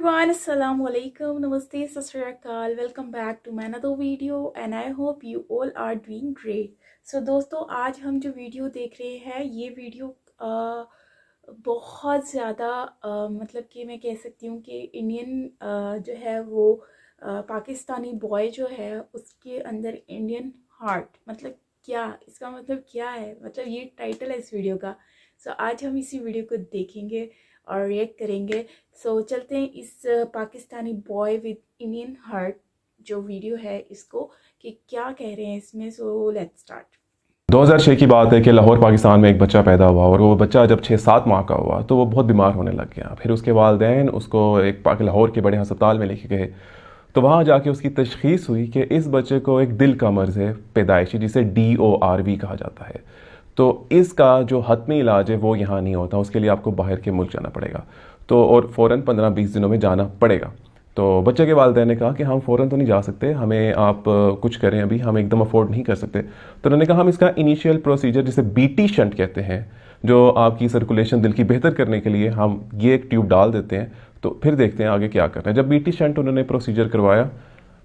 everyone, assalamu alaikum, namaste, sat sri akal, welcome back to my another video and I hope you all are doing great. So दोस्तों आज हम जो video देख रहे हैं ये वीडियो बहुत ज़्यादा मतलब कि मैं कह सकती हूँ कि इंडियन जो है वो पाकिस्तानी बॉय जो है उसके अंदर इंडियन हार्ट मतलब क्या इसका मतलब क्या है, मतलब ये टाइटल है इस वीडियो का। सो आज हम इसी वीडियो को देखेंगे और रिएक्ट करेंगे। सो चलते हैं इस Pakistani boy with Indian heart जो वीडियो है इसको कि क्या कह रहे हैं इसमें। So let's start. 2006 की बात है कि लाहौर पाकिस्तान में एक बच्चा पैदा हुआ और वो बच्चा जब 6-7 माह का हुआ तो वो बहुत बीमार होने लग गया। फिर उसके वालिदैन उसको एक लाहौर के बड़े अस्पताल में लेके गए तो वहाँ जाके उसकी तशख़ीस हुई कि इस बच्चे को एक दिल का मर्ज़ है पैदाइशी जिसे DORV कहा जाता है। तो इसका जो हतमी इलाज है वो यहाँ नहीं होता, उसके लिए आपको बाहर के मुल्क जाना पड़ेगा तो और फ़ौरन 15-20 दिनों में जाना पड़ेगा। तो बच्चे के वालिदैन ने कहा कि हम फ़ौरन तो नहीं जा सकते, हमें आप कुछ करें, अभी हम एकदम अफोर्ड नहीं कर सकते। तो उन्होंने कहा हम इसका इनिशियल प्रोसीजर जिसे BT शंट कहते हैं, जो आपकी सर्कुलेशन दिल की बेहतर करने के लिए हम ये एक ट्यूब डाल देते हैं, तो फिर देखते हैं आगे क्या करना है। जब BT शंट उन्होंने प्रोसीजर करवाया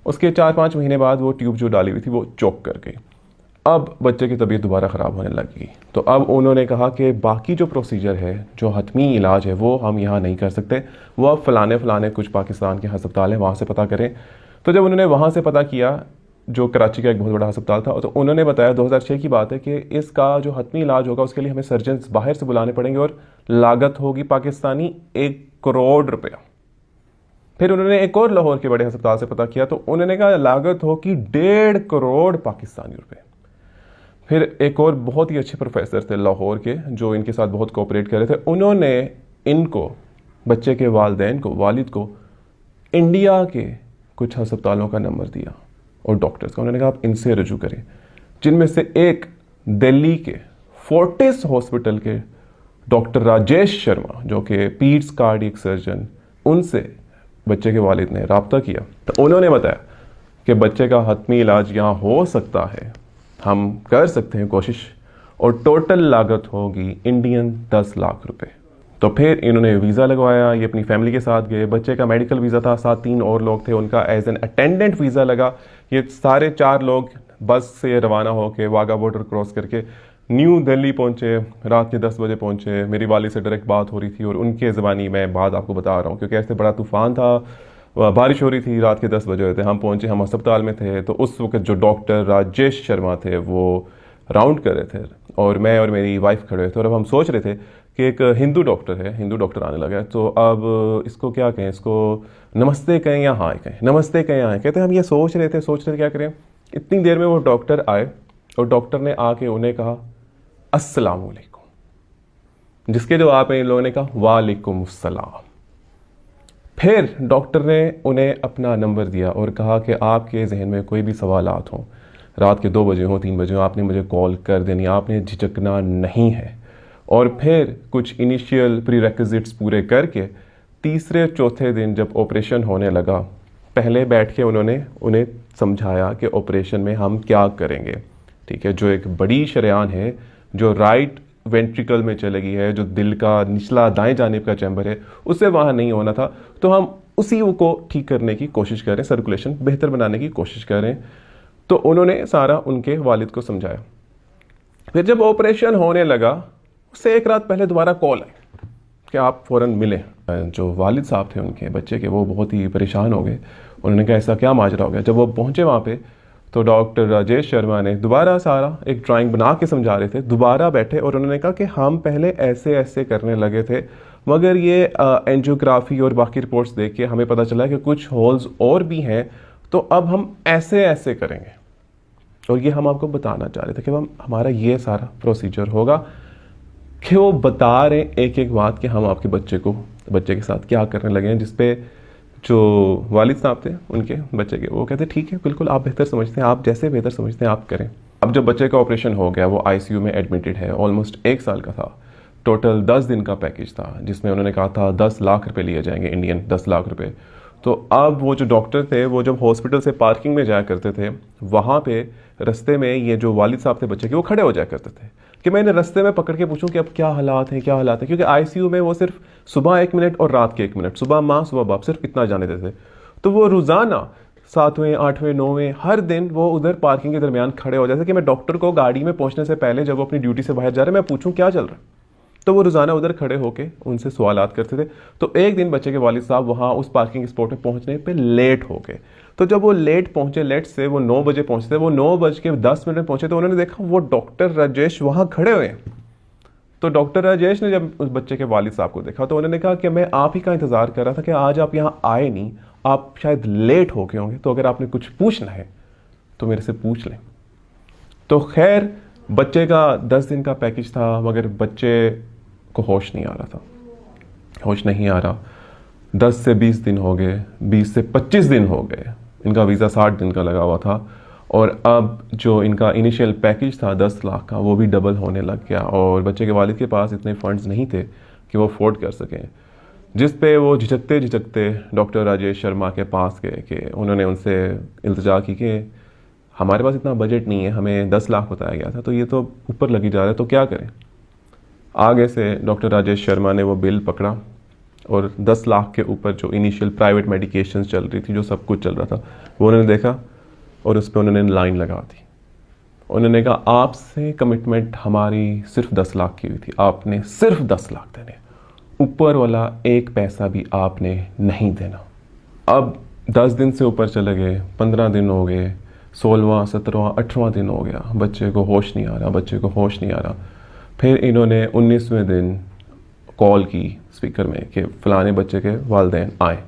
उसके 4-5 महीने बाद वो ट्यूब जो डाली हुई थी वो चोक कर गई। अब बच्चे की तबीयत दोबारा ख़राब होने लगी तो अब उन्होंने कहा कि बाकी जो प्रोसीजर है, जो हतमी इलाज है वो हम यहाँ नहीं कर सकते, वो अब फ़लाने कुछ पाकिस्तान के अस्पताल हैं वहाँ से पता करें। तो जब उन्होंने वहाँ से पता किया, जो कराची का एक बहुत बड़ा अस्पताल था, तो उन्होंने बताया 2006 की बात है कि इसका जो हतमी इलाज होगा उसके लिए हमें सर्जन बाहर से बुलाने पड़ेंगे और लागत होगी पाकिस्तानी 1 करोड़ रुपया। फिर उन्होंने एक और लाहौर के बड़े अस्पताल से पता किया तो उन्होंने कहा लागत होगी 1.5 करोड़ पाकिस्तानी रुपये। फिर एक और बहुत ही अच्छे प्रोफेसर थे लाहौर के जो इनके साथ बहुत कोऑपरेट कर रहे थे, उन्होंने इनको बच्चे के वालिदैन को वालिद को इंडिया के कुछ अस्पतालों का नंबर दिया और डॉक्टर्स का। उन्होंने कहा आप इनसे रजू करें, जिनमें से एक दिल्ली के फोर्टिस हॉस्पिटल के डॉक्टर राजेश शर्मा जो कि पीड्स कार्डियक सर्जन, उनसे बच्चे के वालिद ने रब्ता किया तो उन्होंने बताया कि बच्चे का हतमी इलाज यहाँ हो सकता है, हम कर सकते हैं कोशिश, और टोटल लागत होगी इंडियन 10 लाख रुपए। तो फिर इन्होंने वीज़ा लगवाया, ये अपनी फैमिली के साथ गए, बच्चे का मेडिकल वीज़ा था, साथ 3 और लोग थे, उनका एज एन अटेंडेंट वीज़ा लगा। ये सारे 4 लोग बस से रवाना होकर वाघा बॉर्डर क्रॉस करके न्यू दिल्ली पहुँचे, रात के 10 बजे पहुँचे। मेरी वाली से डायरेक्ट बात हो रही थी और उनके ज़बानी मैं बात आपको बता रहा हूँ क्योंकि ऐसे बड़ा तूफ़ान था, बारिश हो रही थी, रात के 10 बजे हुए थे, हम पहुंचे, हम अस्पताल में थे। तो उस वक्त जो डॉक्टर राजेश शर्मा थे वो राउंड कर रहे थे और मैं और मेरी वाइफ खड़े थे और अब हम सोच रहे थे कि एक हिंदू डॉक्टर है, हिंदू डॉक्टर आने लगा है, तो अब इसको क्या कहें, इसको नमस्ते कहें या हाय कहें, नमस्ते कहें या हाय कहते। हम ये सोच रहे थे क्या करें। इतनी देर में वो डॉक्टर आए और डॉक्टर ने आके उन्हें कहा अस्सलाम वालेकुम, जिसके जवाब में इन लोगों ने कहा वालेकुम अस्सलाम। फिर डॉक्टर ने उन्हें अपना नंबर दिया और कहा कि आपके जहन में कोई भी सवालात हों, रात के 2 बजे हों, 3 बजे हों, आपने मुझे कॉल कर देनी, आपने झिझकना नहीं है। और फिर कुछ इनिशियल प्रीरेक्विजिट्स पूरे करके तीसरे-चौथे दिन जब ऑपरेशन होने लगा, पहले बैठ के उन्होंने उन्हें समझाया कि ऑपरेशन में हम क्या करेंगे, ठीक है, जो एक बड़ी शरेआन है जो राइट वेंट्रिकल में चलेगी है, जो दिल का निचला दाएं जानिब का चैम्बर है, उससे वहाँ नहीं होना था, तो हम उसी को ठीक करने की कोशिश करें, सर्कुलेशन बेहतर बनाने की कोशिश करें। तो उन्होंने सारा उनके वालिद को समझाया। फिर जब ऑपरेशन होने लगा उससे 1 रात पहले दोबारा कॉल आई कि आप फ़ौरन मिलें। जो वालिद साहब थे उनके बच्चे के, वो बहुत ही परेशान हो गए। उन्होंने कहा ऐसा क्या माजरा हो गया। जब वो पहुँचे वहाँ पर तो डॉक्टर राजेश शर्मा ने दोबारा सारा एक ड्राइंग बना के समझा रहे थे, दोबारा बैठे और उन्होंने कहा कि हम पहले ऐसे ऐसे करने लगे थे, मगर ये एंजियोग्राफी और बाकी रिपोर्ट्स देख के हमें पता चला कि कुछ होल्स और भी हैं, तो अब हम ऐसे ऐसे करेंगे। और ये हम आपको बताना चाह रहे थे कि हमारा ये सारा प्रोसीजर होगा, कि वो बता रहे एक एक बात कि हम आपके बच्चे के साथ क्या करने लगे हैं, जिसपे जो वालिद साहब थे उनके बच्चे के, वो कहते ठीक है बिल्कुल, आप बेहतर समझते हैं, आप जैसे बेहतर समझते हैं आप करें। अब जब बच्चे का ऑपरेशन हो गया, वो ICU में एडमिटेड है, ऑलमोस्ट 1 साल का था, टोटल 10 दिन का पैकेज था जिसमें उन्होंने कहा था 10 लाख रुपए लिए जाएंगे, इंडियन 10 लाख रुपए। तो अब वो जो डॉक्टर थे वो जब हॉस्पिटल से पार्किंग में जाया करते थे, वहाँ पे रास्ते में ये जो वालिद साहब थे बच्चे के, वो खड़े हो जाया करते थे कि मैंने रास्ते में पकड़ के पूछूं कि अब क्या हालात हैं, क्या हालात हैं, क्योंकि आईसीयू में वो सिर्फ सुबह 1 मिनट और रात के 1 मिनट, सुबह माँ सुबह बाप, सिर्फ इतना जाने देते। तो वो रोज़ाना 7वें 8वें 9वें हर दिन वो उधर पार्किंग के दरमियान खड़े हो जाते कि मैं डॉक्टर को गाड़ी में पहुंचने से पहले जब वो अपनी ड्यूटी से बाहर जा रहे हैं मैं पूछूं क्या चल रहा है। तो वो रोज़ाना उधर खड़े होके उनसे सवालात करते थे। तो एक दिन बच्चे के वालिद साहब वहाँ उस पार्किंग स्पॉट में पहुँचने पे लेट हो गए। तो जब वो लेट पहुँचे, लेट से वो 9 बजे पहुँचे थे, वो 9:10 में पहुँचे तो उन्होंने देखा वो डॉक्टर राजेश वहाँ खड़े हुए हैं। तो डॉक्टर राजेश ने जब उस बच्चे के वालिद साहब को देखा तो उन्होंने कहा कि मैं आप ही का इंतज़ार कर रहा था कि आज आप यहाँ आए नहीं, आप शायद लेट हो गए होंगे, तो अगर आपने कुछ पूछना है तो मेरे से पूछ लें। तो खैर बच्चे का 10 दिन का पैकेज था, मगर बच्चे को होश नहीं आ रहा था, होश नहीं आ रहा। 10 से 20 दिन हो गए, 20 से 25 दिन हो गए, इनका वीज़ा 60 दिन का लगा हुआ था। और अब जो इनका इनिशियल पैकेज था 10 लाख का, वो भी डबल होने लग गया और बच्चे के वालिद के पास इतने फंड्स नहीं थे कि वो अफोर्ड कर सकें। जिस पे वो झिझकते झिझकते डॉक्टर राजेश शर्मा के पास गए कि उन्होंने उनसे इल्तिजा की कि हमारे पास इतना बजट नहीं है, हमें 10 लाख बताया गया था, तो ये तो ऊपर लगी जा रहा है, तो क्या करें। आगे से डॉक्टर राजेश शर्मा ने वो बिल पकड़ा और 10 लाख के ऊपर जो इनिशियल प्राइवेट मेडिकेशंस चल रही थी, जो सब कुछ चल रहा था, वो उन्होंने देखा और उस पर उन्होंने लाइन लगा दी। उन्होंने कहा आपसे कमिटमेंट हमारी सिर्फ 10 लाख की हुई थी, आपने सिर्फ 10 लाख देने, ऊपर वाला एक पैसा भी आपने नहीं देना। अब 10 दिन से ऊपर चले गए, 15 दिन हो गए, 16वां 17वां 18वां दिन हो गया, बच्चे को होश नहीं आ रहा, बच्चे को होश नहीं आ रहा। फिर इन्होंने 19वें दिन कॉल की स्पीकर में कि फ़लाने बच्चे के वालिदैन आए।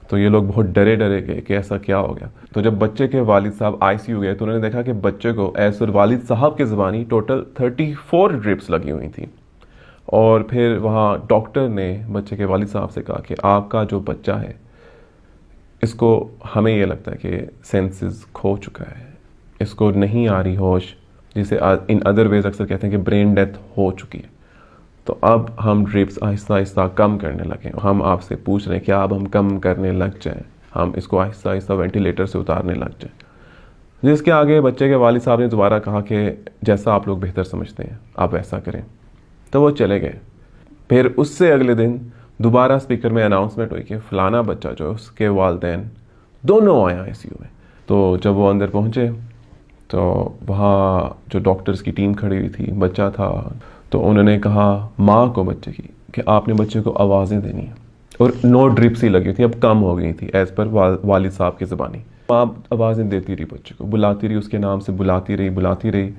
तो ये लोग बहुत डरे डरे गए कि ऐसा क्या हो गया। तो जब बच्चे के वालिद साहब आईसीयू गए तो उन्होंने देखा कि बच्चे को एज पर वालिद साहब की ज़बानी टोटल 34 ड्रिप्स लगी हुई थी। और फिर वहाँ डॉक्टर ने बच्चे के वालिद साहब से कहा कि आपका जो बच्चा है, इसको हमें ये लगता है कि सेंसेस खो चुका है, इसको नहीं आ रही होश, जिसे इन अदर वेज अक्सर कहते हैं कि ब्रेन डेथ हो चुकी है। तो अब हम ड्रिप्स आहिस्ता आहिस्ता कम करने लगे। हम आपसे पूछ रहे हैं क्या अब हम कम करने लग जाएं, हम इसको आहिस्ता आहिस्ता वेंटिलेटर से उतारने लग जाएं। जिसके आगे बच्चे के वालिद साहब ने दोबारा कहा कि जैसा आप लोग बेहतर समझते हैं आप वैसा करें। तो वो चले गए। फिर उससे अगले दिन दोबारा स्पीकर में अनाउंसमेंट हुई कि फ़लाना बच्चा जो है उसके वालिदैन दोनों आए आईसीयू में। तो जब वो अंदर पहुँचे तो वहाँ जो डॉक्टर्स की टीम खड़ी हुई थी, बच्चा था, तो उन्होंने कहा माँ को बच्चे की कि आपने बच्चे को आवाज़ें देनी है। और 9 ड्रिप्स ही लगी थी, अब कम हो गई थी एज़ पर वालिद साहब की ज़बानी। माँ आवाज़ें देती रही बच्चे को, बुलाती रही, उसके नाम से बुलाती रही।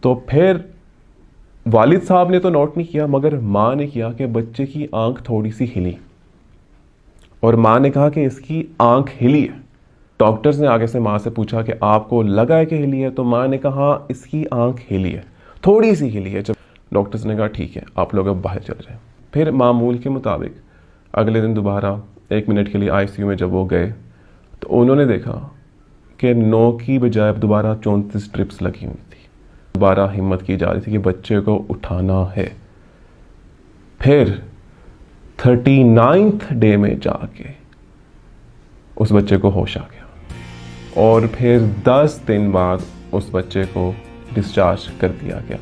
तो फिर वालिद साहब ने तो नोट नहीं किया, मगर माँ ने किया कि बच्चे की आंख थोड़ी सी हिली और माँ ने कहा कि इसकी आंख हिली है। डॉक्टर्स ने आगे से माँ से पूछा कि आपको लगा है कि हिली है, तो माँ ने कहा इसकी आंख हिली है, थोड़ी सी हिली है। जब डॉक्टर्स ने कहा ठीक है आप लोग अब बाहर चल रहे हैं। फिर मामूल के मुताबिक अगले दिन दोबारा 1 मिनट के लिए आईसीयू में जब वो गए तो उन्होंने देखा कि 9 की बजाय अब दोबारा 34 ड्रिप्स लगी हुई थी। दोबारा हिम्मत की जा रही थी कि बच्चे को उठाना है। फिर 39th डे में जाके उस बच्चे को होश आ गया और फिर 10 दिन बाद उस बच्चे को डिस्चार्ज कर दिया गया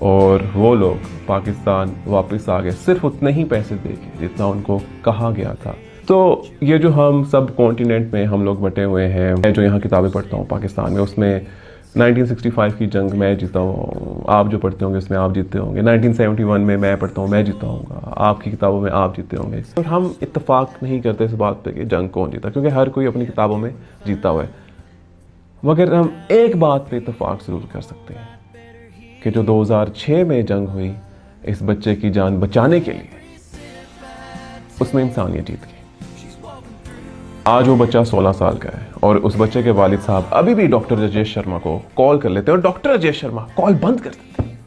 और वो लोग पाकिस्तान वापस आ गए सिर्फ उतने ही पैसे देके जितना उनको कहा गया था। तो ये जो हम सब कॉन्टिनेंट में हम लोग बटे हुए हैं, मैं जो यहाँ किताबें पढ़ता हूँ पाकिस्तान में, उसमें 1965 की जंग मैं जीता हूँ, आप जो पढ़ते होंगे उसमें आप जीते होंगे। 1971 में मैं पढ़ता हूँ, मैं जीता हूँ, आपकी किताबों में आप जीते होंगे। और हम इत्तेफाक नहीं करते इस बात पे कि जंग कौन जीता, क्योंकि हर कोई अपनी किताबों में जीता हुआ है। मगर हम एक बात पे इत्तेफाक ज़रूर कर सकते हैं कि जो 2006 में जंग हुई इस बच्चे की जान बचाने के लिए, उसमें इंसानियत जीत गई। आज वो बच्चा 16 साल का है और उस बच्चे के वालिद साहब अभी भी डॉक्टर राजेश शर्मा को कॉल कर लेते हैं और डॉक्टर राजेश शर्मा कॉल बंद कर देते हैं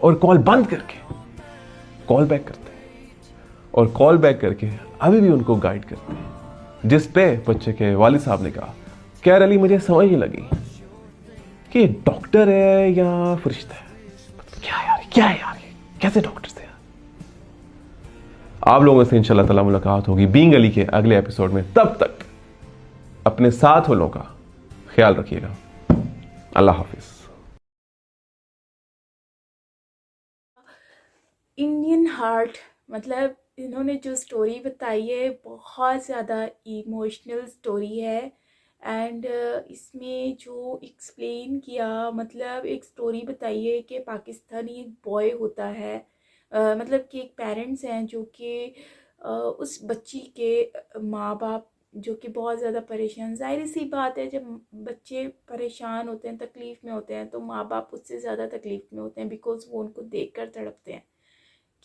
और कॉल बंद करके कॉल बैक करते हैं और कॉल बैक करके अभी भी उनको गाइड करते हैं। जिस पे बच्चे के वालिद साहब ने कहा कैर अली मुझे समझ नहीं लगी कि डॉक्टर है या फरिश्ता है, क्या है यार ये कैसे डॉक्टर से। आप लोगों से इंशाल्लाह ताला मुलाकात होगी बीइंग अली के अगले एपिसोड में। तब तक अपने साथ वालों का ख्याल रखिएगा। अल्लाह हाफिज। इंडियन हार्ट, मतलब इन्होंने जो स्टोरी बताई है बहुत ज़्यादा इमोशनल स्टोरी है। एंड इसमें जो एक्सप्लेन किया, मतलब एक स्टोरी बताई है कि पाकिस्तानी एक बॉय होता है, मतलब कि एक पेरेंट्स हैं जो कि उस बच्ची के माँ बाप जो कि बहुत ज़्यादा परेशान, जाहिर सी बात है जब बच्चे परेशान होते हैं, तकलीफ़ में होते हैं, तो माँ बाप उससे ज़्यादा तकलीफ़ में होते हैं, बिकॉज़ वो उनको देख कर तड़पते हैं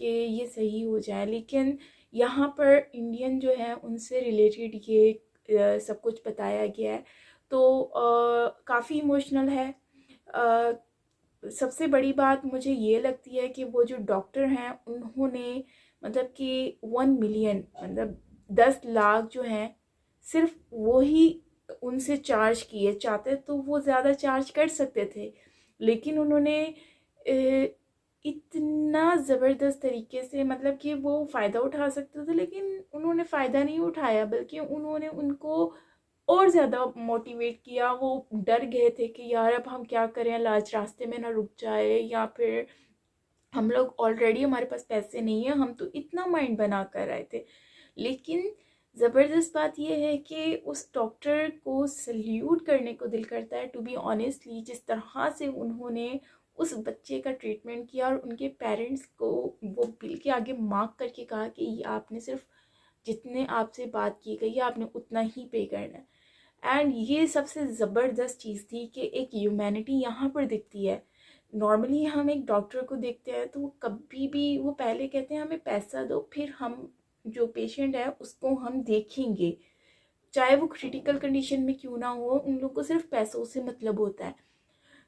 कि ये सही हो जाए। लेकिन यहाँ पर इंडियन जो है उनसे रिलेटेड ये सब कुछ बताया गया है, तो काफ़ी इमोशनल है। अ, सबसे बड़ी बात मुझे ये लगती है कि वो जो डॉक्टर हैं उन्होंने मतलब कि 1 मिलियन, मतलब 10 लाख जो हैं, सिर्फ वो ही उनसे चार्ज किए। चाहते तो वो ज़्यादा चार्ज कर सकते थे, लेकिन उन्होंने इतना ज़बरदस्त तरीके से, मतलब कि वो फ़ायदा उठा सकते थे लेकिन उन्होंने फ़ायदा नहीं उठाया, बल्कि उन्होंने उनको और ज़्यादा मोटिवेट किया। वो डर गए थे कि यार अब हम क्या करें, इलाज रास्ते में ना रुक जाए, या फिर हम लोग ऑलरेडी हमारे पास पैसे नहीं है, हम तो इतना माइंड बना कर आए थे। लेकिन ज़बरदस्त बात यह है कि उस डॉक्टर को सल्यूट करने को दिल करता है, टू बी ऑनेस्टली, जिस तरह से उन्होंने उस बच्चे का ट्रीटमेंट किया और उनके पेरेंट्स को वो बिल के आगे मार्क करके कहा कि ये आपने सिर्फ जितने आपसे बात की गई है आपने उतना ही पे करना है। एंड ये सबसे ज़बरदस्त चीज़ थी कि एक ह्यूमैनिटी यहाँ पर दिखती है। नॉर्मली हम एक डॉक्टर को देखते हैं तो वो कभी भी, वो पहले कहते हैं हमें पैसा दो, फिर हम जो पेशेंट है उसको हम देखेंगे, चाहे वो क्रिटिकल कंडीशन में क्यों ना हो, उन लोग को सिर्फ पैसों से मतलब होता है।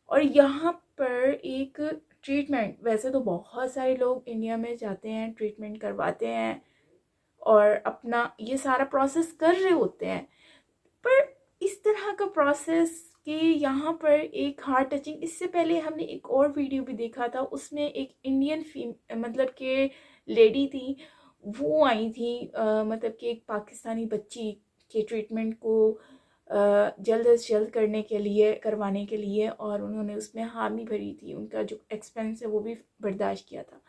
और यहाँ पर एक ट्रीटमेंट, वैसे तो बहुत सारे लोग इंडिया में जाते हैं, ट्रीटमेंट करवाते हैं और अपना ये सारा प्रोसेस कर रहे होते हैं, पर इस तरह का प्रोसेस कि यहाँ पर एक हार्ट टचिंग, इससे पहले हमने एक और वीडियो भी देखा था, उसमें एक इंडियन मतलब कि लेडी थी, वो आई थी, मतलब कि एक पाकिस्तानी बच्ची के ट्रीटमेंट को जल्द से जल्द करवाने के लिए, और उन्होंने उसमें हामी भरी थी, उनका जो एक्सपेंस है वो भी बर्दाश्त किया था।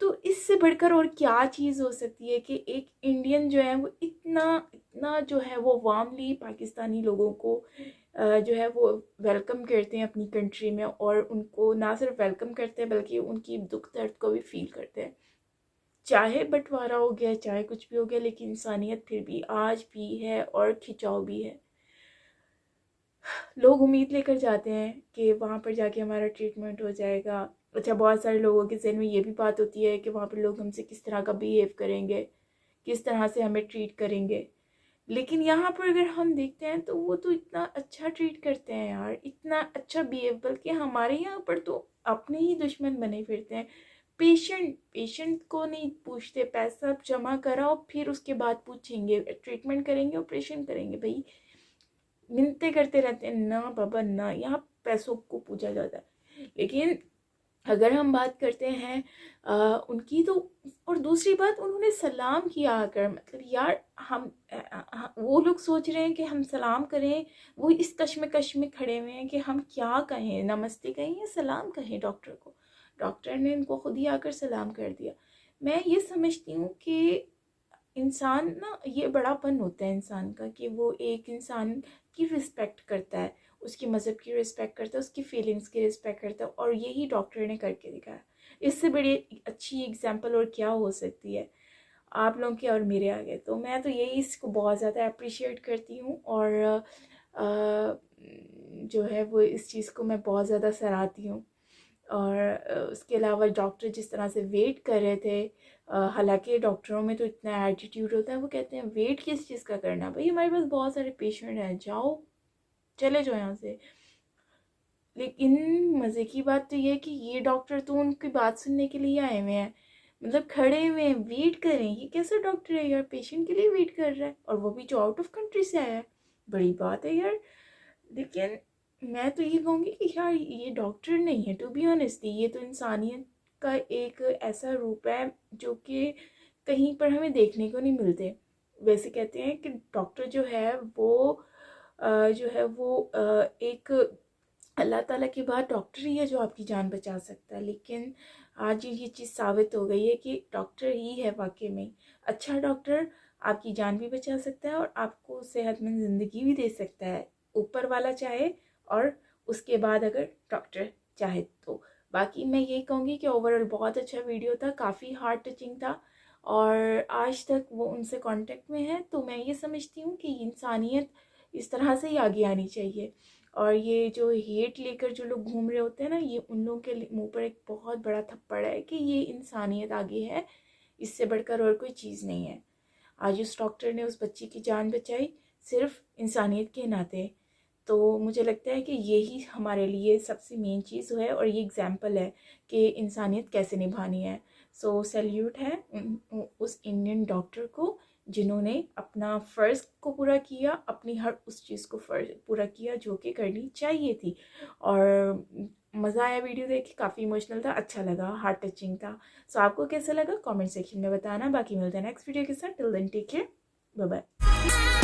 तो इससे बढ़कर और क्या चीज़ हो सकती है कि एक इंडियन जो है वो इतना इतना जो है वो वार्मली पाकिस्तानी लोगों को जो है वो वेलकम करते हैं अपनी कंट्री में, और उनको ना सिर्फ वेलकम करते हैं बल्कि उनकी दुख दर्द को भी फील करते हैं। चाहे बंटवारा हो गया, चाहे कुछ भी हो गया, लेकिन इंसानियत फिर भी आज भी है और खिंचाव भी है। लोग उम्मीद लेकर जाते हैं कि वहाँ पर जाके हमारा ट्रीटमेंट हो जाएगा। अच्छा, बहुत सारे लोगों के ज़हन में ये भी बात होती है कि वहाँ पर लोग हमसे किस तरह का बिहेव करेंगे, किस तरह से हमें ट्रीट करेंगे। लेकिन यहाँ पर अगर हम देखते हैं तो वो तो इतना अच्छा ट्रीट करते हैं यार, इतना अच्छा बिहेव, बल्कि हमारे यहाँ पर तो अपने ही दुश्मन बने फिरते हैं। पेशेंट पेशेंट को नहीं पूछते, पैसा जमा कराओ फिर उसके बाद पूछेंगे, ट्रीटमेंट करेंगे, ऑपरेशन करेंगे, भाई मिन्नतें करते रहते हैं, ना बाबा ना, यहाँ पैसों को पूछा जाता है। लेकिन अगर हम बात करते हैं उनकी, तो और दूसरी बात, उन्होंने सलाम किया आकर, मतलब यार हम वो लोग सोच रहे हैं कि हम सलाम करें, वो इस कश्मकश में खड़े हुए हैं कि हम क्या कहें, नमस्ते कहें या सलाम कहें डॉक्टर को। डॉक्टर ने इनको खुद ही आकर सलाम कर दिया। मैं ये समझती हूँ कि इंसान ना, ये बड़ापन होता है इंसान का कि वो एक इंसान की रिस्पेक्ट करता है, उसकी मज़हब की रिस्पेक्ट करता है, उसकी फीलिंग्स की रिस्पेक्ट करता है, और यही डॉक्टर ने करके दिखाया। इससे बड़ी अच्छी एग्जांपल और क्या हो सकती है आप लोगों के और मेरे आगे। तो मैं तो यही इसको बहुत ज़्यादा अप्रिशिएट करती हूँ, और जो है वो इस चीज़ को मैं बहुत ज़्यादा सराहती हूँ। और उसके अलावा डॉक्टर जिस तरह से वेट कर रहे थे, हालांकि डॉक्टरों में तो इतना एटीट्यूड होता है, वो कहते हैं वेट किस चीज़ का करना, भाई हमारे पास बहुत सारे पेशेंट हैं, जाओ चले जाओ यहाँ से। लेकिन मज़े की बात तो ये है कि ये डॉक्टर तो उनकी बात सुनने के लिए आए हुए हैं, मतलब खड़े हुए हैं, वेट करें। ये कैसा डॉक्टर है यार, पेशेंट के लिए वेट कर रहा है, और वो भी जो आउट ऑफ कंट्री से आया है, बड़ी बात है यार। लेकिन मैं तो ये कहूँगी कि यार ये डॉक्टर नहीं है, टू बी ऑनेस्ट, ये तो इंसानियत का एक ऐसा रूप है जो कि कहीं पर हमें देखने को नहीं मिलते। वैसे कहते हैं कि डॉक्टर जो है वो जो है वो एक अल्लाह ताला के बाद डॉक्टर ही है जो आपकी जान बचा सकता है। लेकिन आज ये चीज़ साबित हो गई है कि डॉक्टर ही है वाकई में अच्छा डॉक्टर, आपकी जान भी बचा सकता है और आपको सेहतमंद ज़िंदगी भी दे सकता है, ऊपर वाला चाहे और उसके बाद अगर डॉक्टर चाहे तो। बाकी मैं यही कहूँगी कि ओवरऑल बहुत अच्छा वीडियो था, काफ़ी हार्ट टचिंग था और आज तक वो उनसे कांटेक्ट में है। तो मैं ये समझती हूँ कि इंसानियत इस तरह से ही आगे आनी चाहिए और ये जो हेट लेकर जो लोग घूम रहे होते हैं ना, ये उन लोगों के मुंह पर एक बहुत बड़ा थप्पड़ है कि ये इंसानियत आगे है, इससे बढ़कर और कोई चीज़ नहीं है। आज उस डॉक्टर ने उस बच्ची की जान बचाई सिर्फ इंसानियत के नाते। तो मुझे लगता है कि यही हमारे लिए सबसे मेन चीज़ है और ये एग्जाम्पल है कि इंसानियत कैसे निभानी है। सो सैल्यूट है उस इंडियन डॉक्टर को जिन्होंने अपना फ़र्ज़ को पूरा किया, अपनी हर उस चीज़ को फ़र्ज़ पूरा किया जो कि करनी चाहिए थी। और मज़ा आया वीडियो देख के, काफ़ी इमोशनल था, अच्छा लगा, हार्ट टचिंग था। सो आपको कैसा लगा कमेंट सेक्शन में बताना। बाकी मिलते हैं नेक्स्ट वीडियो के साथ। Till then take care, bye bye.